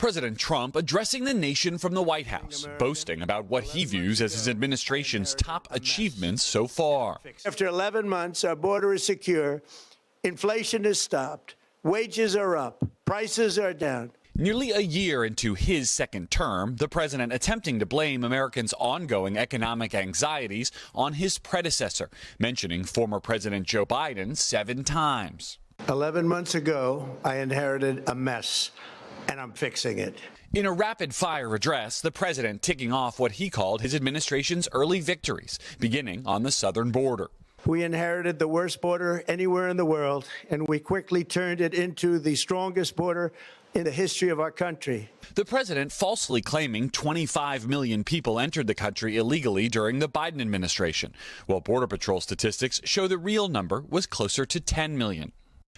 President Trump addressing the nation from the White House, boasting about what he views as his administration's top achievements so far. After 11 months, our border is secure, inflation has stopped, wages are up, prices are down. Nearly a year into his second term, the president attempting to blame Americans' ongoing economic anxieties on his predecessor, mentioning former President Joe Biden 7 times. 11 months ago, I inherited a mess, and I'm fixing it. In a rapid-fire address, the president ticking off what he called his administration's early victories, beginning on the southern border. We inherited the worst border anywhere in the world, and we quickly turned it into the strongest border in the history of our country. The president falsely claiming 25 million people entered the country illegally during the Biden administration, while Border Patrol statistics show the real number was closer to 10 million.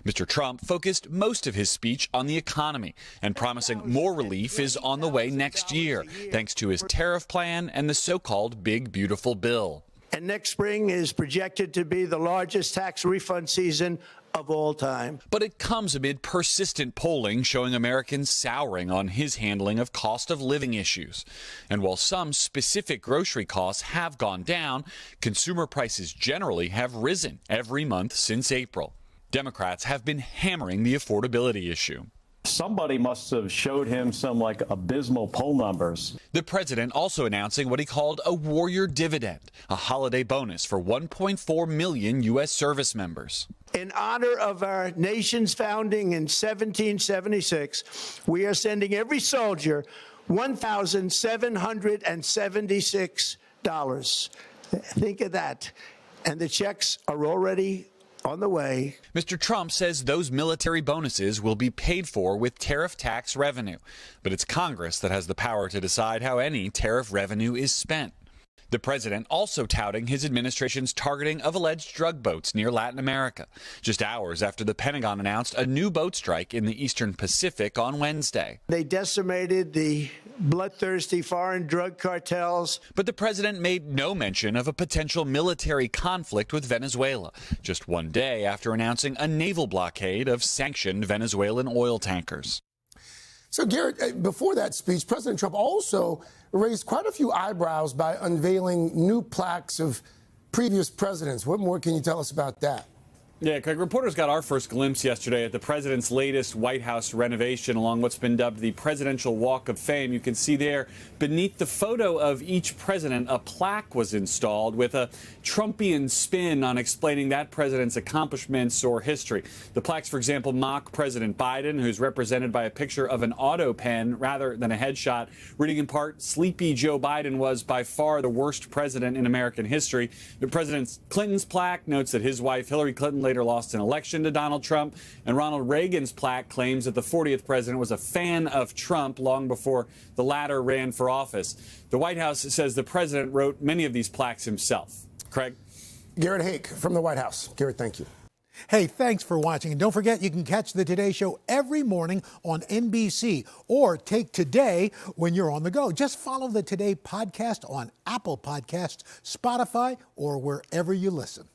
Mr. Trump focused most of his speech on the economy and promising more relief is on the way next year, thanks to his tariff plan and the so-called Big Beautiful Bill. And next spring is projected to be the largest tax refund season of all time. But it comes amid persistent polling showing Americans souring on his handling of cost of living issues. And while some specific grocery costs have gone down, consumer prices generally have risen every month since April. Democrats have been hammering the affordability issue. Somebody must have showed him some abysmal poll numbers. The president also announcing what he called a warrior dividend, a holiday bonus for 1.4 million U.S. service members. In honor of our nation's founding in 1776, we are sending every soldier $1,776. Think of that. And the checks are already on the way. Mr. Trump says those military bonuses will be paid for with tariff tax revenue, but it's Congress that has the power to decide how any tariff revenue is spent. The president also touting his administration's targeting of alleged drug boats near Latin America, just hours after the Pentagon announced a new boat strike in the Eastern Pacific on Wednesday. They decimated the bloodthirsty foreign drug cartels. But the president made no mention of a potential military conflict with Venezuela, just one day after announcing a naval blockade of sanctioned Venezuelan oil tankers. So, Garrett, before that speech, President Trump also raised quite a few eyebrows by unveiling new plaques of previous presidents. What more can you tell us about that? Yeah, Craig, reporters got our first glimpse yesterday at the president's latest White House renovation along what's been dubbed the Presidential Walk of Fame. You can see there beneath the photo of each president, a plaque was installed with a Trumpian spin on explaining that president's accomplishments or history. The plaques, for example, mock President Biden, who's represented by a picture of an auto pen rather than a headshot, reading in part, "Sleepy Joe Biden was by far the worst president in American history." The President Clinton's plaque notes that his wife, Hillary Clinton, later lost an election to Donald Trump, and Ronald Reagan's plaque claims that the 40th president was a fan of Trump long before the latter ran for office. The White House says the president wrote many of these plaques himself. Craig? Garrett Haake from the White House. Garrett, thank you. Hey, thanks for watching. And don't forget, you can catch the Today Show every morning on NBC or take Today when you're on the go. Just follow the Today podcast on Apple Podcasts, Spotify, or wherever you listen.